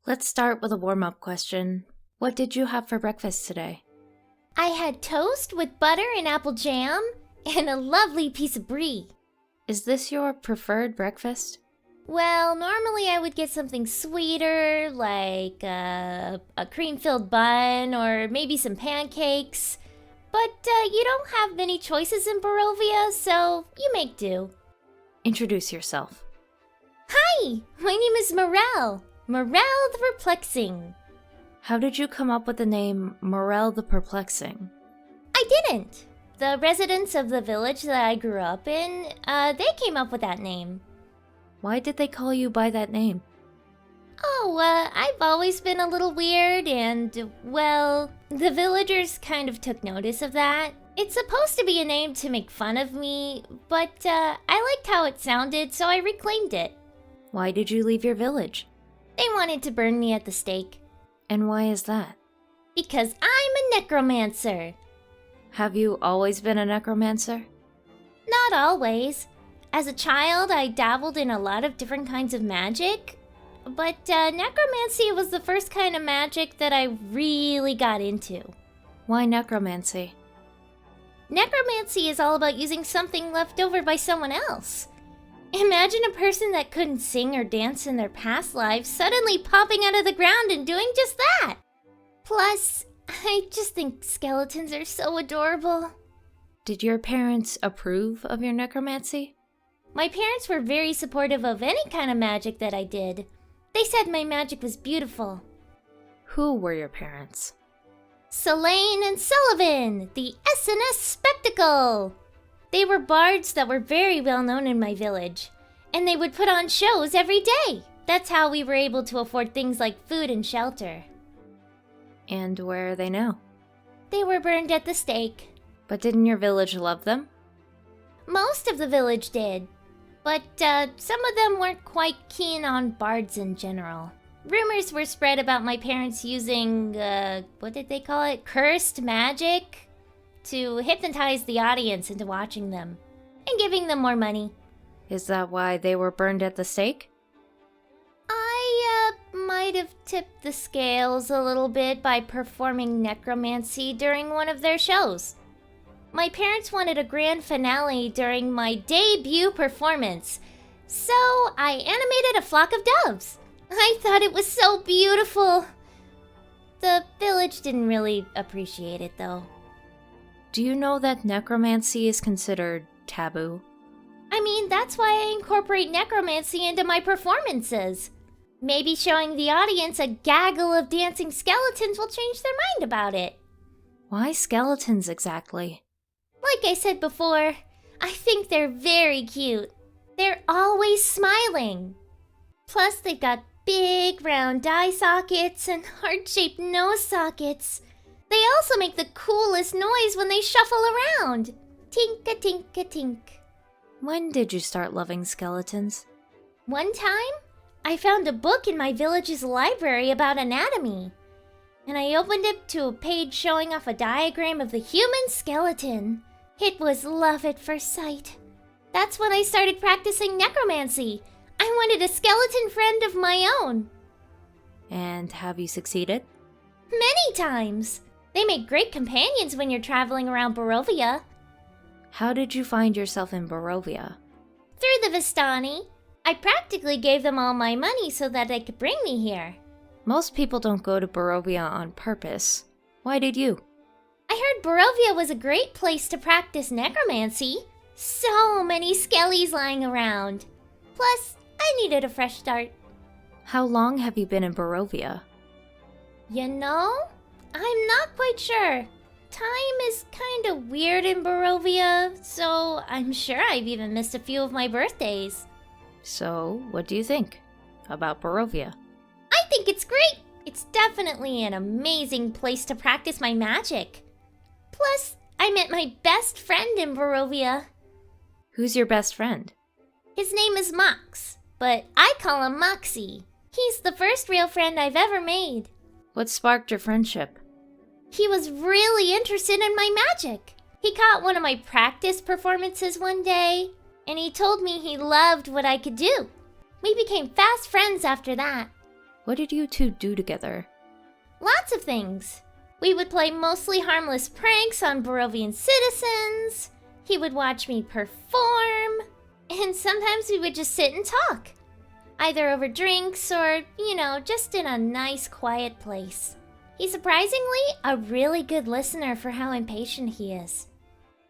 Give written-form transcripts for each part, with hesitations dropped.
Let's start with a warm-up question. What did you have for breakfast today? I had toast with butter and apple jam, and a lovely piece of brie. Is this your preferred breakfast? Well, normally I would get something sweeter, like a cream-filled bun or maybe some pancakes. But you don't have many choices in Barovia, so you make do. Introduce yourself. Hi, my name is Maurelle the Perplexing. How did you come up with the name Maurelle the Perplexing? I didn't. The residents of the village that I grew up in, they came up with that name. Why did they call you by that name? I've always been a little weird and, well, the villagers kind of took notice of that. It's supposed to be a name to make fun of me, but I liked how it sounded, so I reclaimed it. Why did you leave your village? They wanted to burn me at the stake. And why is that? Because I'm a necromancer. Have you always been a necromancer? Not always. As a child, I dabbled in a lot of different kinds of magic. But necromancy was the first kind of magic that I really got into. Why necromancy? Necromancy is all about using something left over by someone else. Imagine a person that couldn't sing or dance in their past lives suddenly popping out of the ground and doing just that. Plus, I just think skeletons are so adorable. Did your parents approve of your necromancy? My parents were very supportive of any kind of magic that I did. They said my magic was beautiful. Who were your parents? Selene and Sullivan, the SNS Spectacle. They were bards that were very well known in my village, and they would put on shows every day. That's how we were able to afford things like food and shelter. And where are they now? They were burned at the stake. But didn't your village love them? Most of the village did, but some of them weren't quite keen on bards in general. Rumors were spread about my parents using, what did they call it? Cursed magic? To hypnotize the audience into watching them, and giving them more money. Is that why they were burned at the stake? I, might have tipped the scales a little bit by performing necromancy during one of their shows. My parents wanted a grand finale during my debut performance, so I animated a flock of doves. I thought it was so beautiful. The village didn't really appreciate it, though. Do you know that necromancy is considered taboo? I mean, that's why I incorporate necromancy into my performances. Maybe showing the audience a gaggle of dancing skeletons will change their mind about it. Why skeletons exactly? Like I said before, I think they're very cute. They're always smiling. Plus, they've got big round eye sockets and heart-shaped nose sockets. They also make the coolest noise when they shuffle around. Tink-a-tink-a-tink. When did you start loving skeletons? One time, I found a book in my village's library about anatomy. And I opened it to a page showing off a diagram of the human skeleton. It was love at first sight. That's when I started practicing necromancy. I wanted a skeleton friend of my own. And have you succeeded? Many times. They make great companions when you're traveling around Barovia. How did you find yourself in Barovia? Through the Vistani. I practically gave them all my money so that they could bring me here. Most people don't go to Barovia on purpose. Why did you? I heard Barovia was a great place to practice necromancy. So many skellies lying around. Plus, I needed a fresh start. How long have you been in Barovia? You know, I'm not quite sure. Time is kind of weird in Barovia, so I'm sure I've even missed a few of my birthdays. So, what do you think about Barovia? I think it's great. It's definitely an amazing place to practice my magic. Plus, I met my best friend in Barovia. Who's your best friend? His name is Mox, but I call him Moxie. He's the first real friend I've ever made. What sparked your friendship? He was really interested in my magic. He caught one of my practice performances one day, and he told me he loved what I could do. We became fast friends after that. What did you two do together? Lots of things. We would play mostly harmless pranks on Barovian citizens. He would watch me perform. And sometimes we would just sit and talk. Either over drinks or, just in a nice quiet place. He's surprisingly a really good listener for how impatient he is.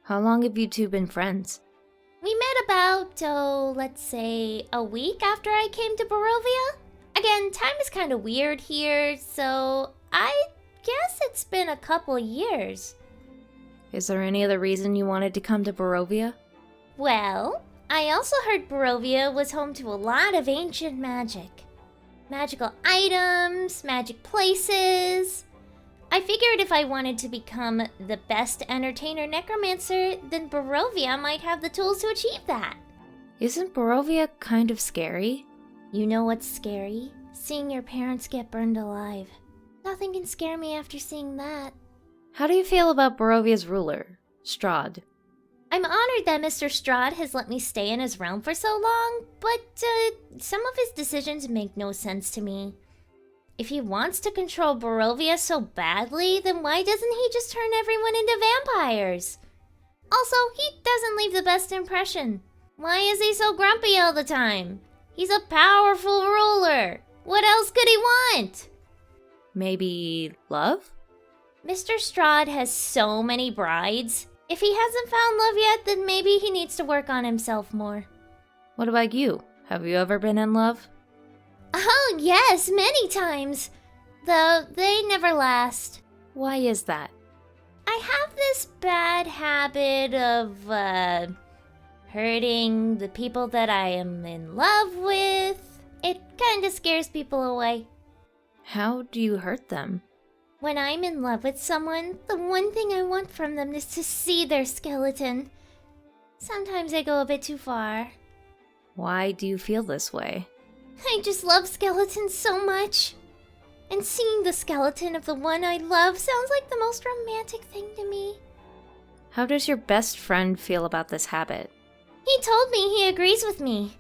How long have you two been friends? We met about, let's say, a week after I came to Barovia. Again, time is kind of weird here, so I guess it's been a couple years. Is there any other reason you wanted to come to Barovia? Well, I also heard Barovia was home to a lot of ancient magic. Magical items, magic places. I figured if I wanted to become the best entertainer necromancer, then Barovia might have the tools to achieve that. Isn't Barovia kind of scary? You know what's scary? Seeing your parents get burned alive. Nothing can scare me after seeing that. How do you feel about Barovia's ruler, Strahd? I'm honored that Mr. Strahd has let me stay in his realm for so long, but some of his decisions make no sense to me. If he wants to control Barovia so badly, then why doesn't he just turn everyone into vampires? Also, he doesn't leave the best impression. Why is he so grumpy all the time? He's a powerful ruler. What else could he want? Maybe love? Mr. Strahd has so many brides. If he hasn't found love yet, then maybe he needs to work on himself more. What about you? Have you ever been in love? Oh, yes, many times. Though they never last. Why is that? I have this bad habit of, hurting the people that I am in love with. It kinda scares people away. How do you hurt them? When I'm in love with someone, the one thing I want from them is to see their skeleton. Sometimes I go a bit too far. Why do you feel this way? I just love skeletons so much. And seeing the skeleton of the one I love sounds like the most romantic thing to me. How does your best friend feel about this habit? He told me he agrees with me.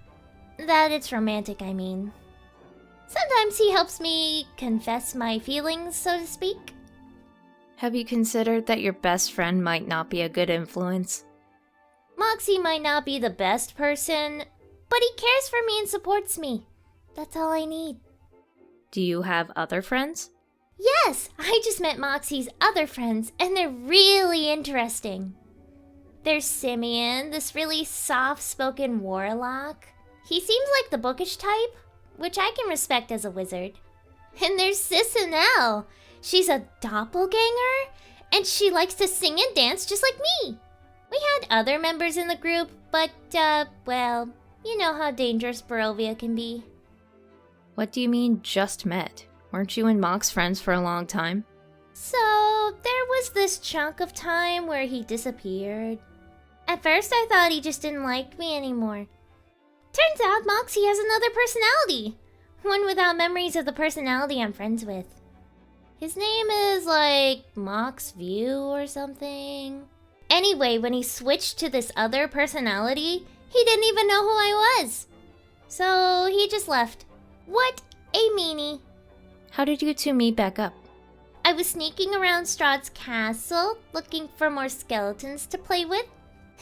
That it's romantic, I mean. Sometimes he helps me confess my feelings, so to speak. Have you considered that your best friend might not be a good influence? Moxie might not be the best person, but he cares for me and supports me. That's all I need. Do you have other friends? Yes, I just met Moxie's other friends, and they're really interesting. There's Simeon, this really soft-spoken warlock. He seems like the bookish type, which I can respect as a wizard. And there's Sissinelle. She's a doppelganger, and she likes to sing and dance just like me. We had other members in the group, but, well, you know how dangerous Barovia can be. What do you mean, just met? Weren't you and Mox friends for a long time? So, there was this chunk of time where he disappeared. At first, I thought he just didn't like me anymore. Turns out Moxie has another personality. One without memories of the personality I'm friends with. His name is like Mox View or something. Anyway, when he switched to this other personality, he didn't even know who I was. So he just left. What a meanie. How did you two meet back up? I was sneaking around Strahd's castle, looking for more skeletons to play with,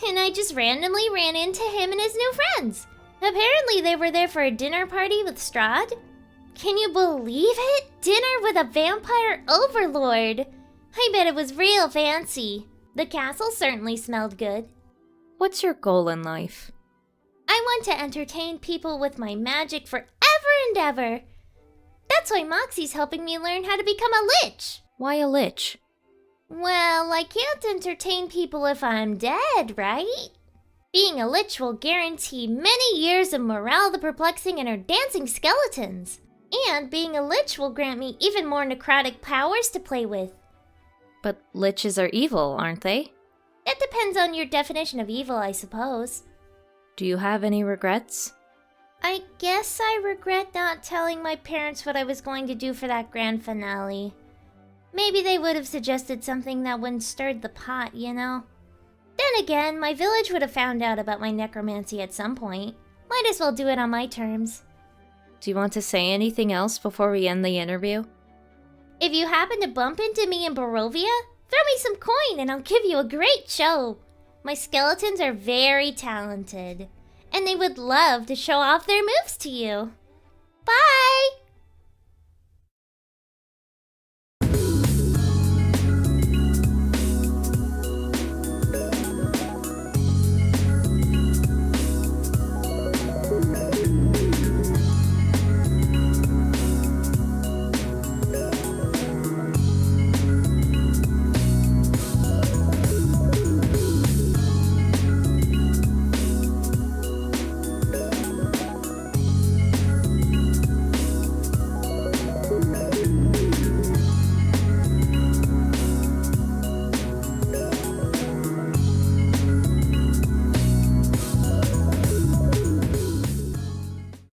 and I just randomly ran into him and his new friends. Apparently they were there for a dinner party with Strahd. Can you believe it? Dinner with a vampire overlord. I bet it was real fancy. The castle certainly smelled good. What's your goal in life? I want to entertain people with my magic forever and ever. That's why Moxie's helping me learn how to become a lich. Why a lich? Well, I can't entertain people if I'm dead, right? Being a lich will guarantee many years of Maurelle the Perplexing and her dancing skeletons. And being a lich will grant me even more necrotic powers to play with. But liches are evil, aren't they? It depends on your definition of evil, I suppose. Do you have any regrets? I guess I regret not telling my parents what I was going to do for that grand finale. Maybe they would have suggested something that wouldn't stirred the pot, you know? Then again, my village would have found out about my necromancy at some point. Might as well do it on my terms. Do you want to say anything else before we end the interview? If you happen to bump into me in Barovia, throw me some coin and I'll give you a great show. My skeletons are very talented, and they would love to show off their moves to you. Bye!